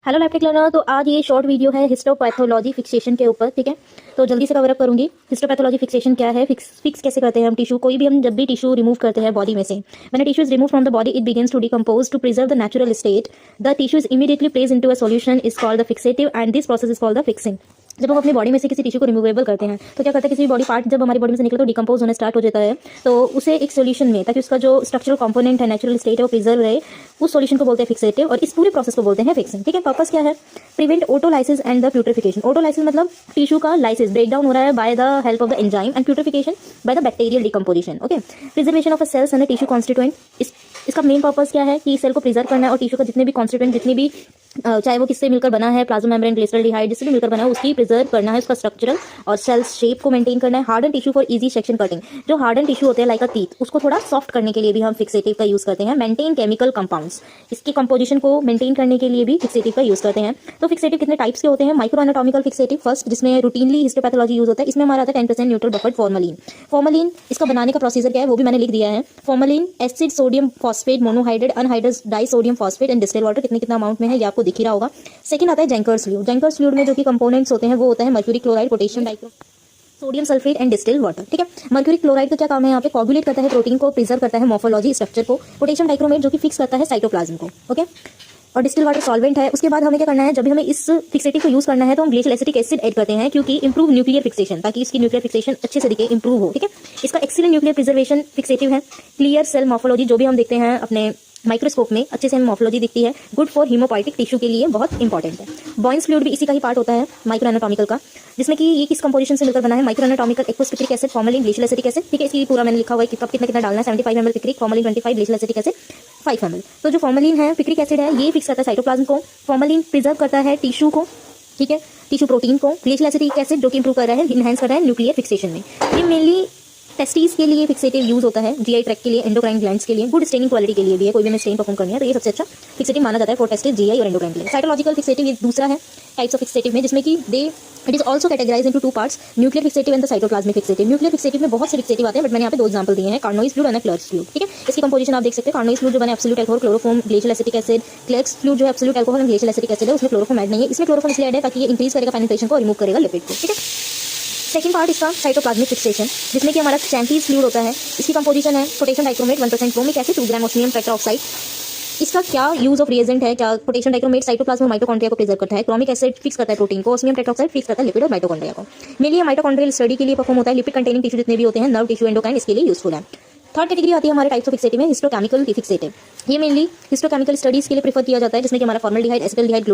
Hello लैपटेक learner. तो आज ये शॉर्ट वीडियो है हिस्टोपैथोलॉजी फिक्सेशन के ऊपर, ठीक है। तो जल्दी से कवर अप करूंगी। हिस्टोपैथोलॉजी फिक्सेशन क्या है, फिक्स कैसे करते हैं हम टिश्यू, कोई भी हम जब भी टिश्यू रिमूव करते हैं बॉडी में से, when a tissue is remove from the body it begins to decompose to preserve the natural state, the tissue is immediately placed into a solution is called the fixative and this process is called the fixing. जब हम अपनी body में से किसी tissue को removable करते हैं तो क्या करते हैं, किसी भी बॉडी पार्ट जब हमारी बॉडी में से निकले तो डिकम्पोज होना स्टार्ट हो जाता है, तो उसे एक सॉल्यूशन में, ताकि उसका जो स्ट्रक्चरल कंपोनेंट है, नेचुरल स्टेट है, वो प्रिजर्व रहे, उस सॉल्यूशन को बोलते हैं फिक्सेटिव और इस पूरे प्रोसेस को बोलते हैं फिक्सिंग, ठीक है। पर्पस क्या है, prevent autolysis and the putrefaction. Autolysis मतलब टिश्यू का लाइसिस ब्रेक डाउन हो रहा है by the help of the enzyme, and putrefaction by the bacterial decomposition, okay. Preservation of a cells and tissue constituent, इसका main purpose क्या है कि cell को प्रिजर्व करना है और टिश्यू का जितने भी कॉन्स्टिट्यूएंट, जितनी भी चाहे वो किससे मिलकर बना है, प्लाज्मा मेम्ब्रेन, ग्लिसरॉल्डिहाइड, जिससे भी मिलकर बना है उसकी प्रिजर्व करना है, उसका स्ट्रक्चरल और सेल शेप को मेंटेन करना है। Harden tissue for easy section cutting, जो हार्डन टिश्यू होते हैं लाइक अ टीथ, उसको थोड़ा सॉफ्ट करने के लिए भी हम फिक्सेटिव का यूज करते हैं। मेंटेन केमिकल कंपाउंड्स, इसकी कंपोजिशन को मेंटेन करने के लिए भी फिक्सेटिव का यूज करते हैं। तो फिक्सेटिव कितने टाइप्स के होते हैं, माइक्रो एनाटॉमिकल फिक्सेटिव फर्स्ट, जिसमें रूटीनली हिस्टोपैथोलॉजी यूज होता है। इसमें हमारा आता है 10% न्यूट्रल बफर्ड फॉर्मलिन। फॉर्मलिन, इसका बनाने का प्रोसीजर क्या है वो भी मैंने लिख दिया है। Formalin acid sodium phosphate monohydrate anhydrous die sodium phosphate and distilled water, कितना अमाउंट में है ये आपको दिख ही रहा होगा। सेकंड आता है जेंकर्स फ्लूइड। जेंकर्स फ्लूइड में जो कि कंपोनेंट्स होते हैं वो होता है mercury chloride, potassium dichrome, sodium sulphate and distilled water, ठीक है। मर्क्यूरी क्लोराइड का क्या काम है यहाँ पे, कोगुलेट करता है प्रोटीन को, प्रिजर्व करता है मॉर्फोलॉजी स्ट्रक्चर को। पोटेशियम डाइक्रोमेट जो कि फिक्स करता है साइटोप्लाज्म को, ओके। और डिस्टिल वाटर सॉल्वेंट है। उसके बाद हमें क्या करना है, जब भी हमें इस फिक्सेटिव को यूज करना है तो हम ग्लेशियल एसिटिक एसिड ऐड करते हैं, क्योंकि इंप्रूव न्यूक्लियर फिक्सेशन, ताकि इसकी न्यूक्लियर फिक्सेशन अच्छे से दिखे, इंप्रूव हो, ठीक है। इसका एक्सीलेंट न्यूक्लियर प्रिजर्वेशन फिक्सेटिव है। क्लियर सेल मॉर्फोलॉजी, जो भी हम देखते हैं अपने माइक्रोस्कोप में अच्छे से हमें मॉर्फोलॉजी दिखती है। गुड फॉर हीमोपोइटिक टिश्यू के लिए बहुत इंपॉर्टेंट है। बॉयंस फ्लूइड भी इसी का ही पार्ट होता है माइक्रो एनाटॉमिकल का, जिसमें कि ये किस कंपोजिशन से मिलकर बना है, micro anatomical aqueous picric acid, formalin, glacial acetic acid, ठीक है। इसकी पूरा मैंने लिखा हुआ है कि कब कितना डालना है, 75 ml picric, formalin 25, glacial acetic acid 5 ml। तो जो फॉर्मलिन है, पिक्रिक एसिड है, ये फिक्स करता है साइटोप्लाज्म को। फॉर्मलिन प्रिजर्व करता है टिश्यू को, ठीक है, टिश्यू प्रोटीन को। ग्लेशियल एसिटिक एसिड जो कि इंप्रूव कर रहा है, इनहेंस कर रहा है न्यूक्लियर फिक्सेशन में। ये मेनली टेस्टीज के लिए फिक्सेटिव यूज होता है, जीआई ट्रैक्ट के लिए, एंडोक्राइन ग्लैंड्स के लिए, गुड स्टेनिंग क्वालिटी के लिए भी है, कोई भी हमें स्टेन परफॉर्म करनी है तो ये सबसे अच्छा फिक्सेटिव माना जाता है फॉर टेस्टिज, जीआई और एंडोक्राइन के लिए। साइटोलॉजिकल फिक्सेटिव ये दूसरा है टाइप्स ऑफ फिक्सेटिव में, जिसमें कि it is also categorise into 2 parts, nuclear fixative and the cytoplasmic fixative. Nuclear fixative में बहुत से फिक्सेटिव आते हैं, बट मैंने यहाँ पे 2 एग्जांपल दिए हैं, कार्नोइज फ्लूइड और क्लर्क्स फ्लूइड, ठीक है। इसकी कंपोजिशन आप देख सकते हैं। कार्नोइज फ्लूइड जो मैंने absolute alcohol, chloroform, glacial acetic acid. Clarke's fluid जो absolute alcohol and glacial acetic acid है, उसमें क्लोरोफॉर्म ऐड नहीं है। इसमें क्लोरोफॉर्म इसलिए ऐड है ताकि ये इंक्रीज करेगा पेनिट्रेशन को और रिमूव करेगा लिपिड को, ठीक है। सेकंड पार्ट इसका साइटोप्लाज्मिक फिक्सेशन, जिसमें कि हमारा चैंपीज फ्लूइड होता है। इसकी कंपोजिशन है पोटेशियम डाइक्रोमेट 1% क्रोमिक एसिड 2 ग्राम ऑस्मियम टेट्राऑक्साइड। इसका क्या यूज ऑफ रिएजेंट है, क्या पोटेशियम डाइक्रोमेट साइटोप्लाज्म और माइटोकॉन्ड्रिया को प्रिजर्व करता है, क्रोमिक एसिड फिक्स करता है प्रोटीन को, ऑस्मियम टेट्राऑक्साइड फिक्स करता है लिपिड और माइटोकॉन्ड्रिया को। मेनली माइटोकॉन्ड्रियल स्टडी के लिए परफॉर्म होता है। लिपिड कंटेनिंग टिश्यू जितने भी होते हैं, नर्व टिश्यू, एंडोक्राइन, इसके लिए यूजफुल है। थर्ड कैटेगरी आती है हमारे टाइप्स ऑफ फिक्सेटिव में, हिस्टोकेमिकल फिक्सेटिव। ये मेनली हिस्टोकेमिकल स्टडीज के लिए प्रेफर किया जाता है, जिसमें कि हमारा फॉर्मल्डिहाइड, एसिटाल्डिहाइड,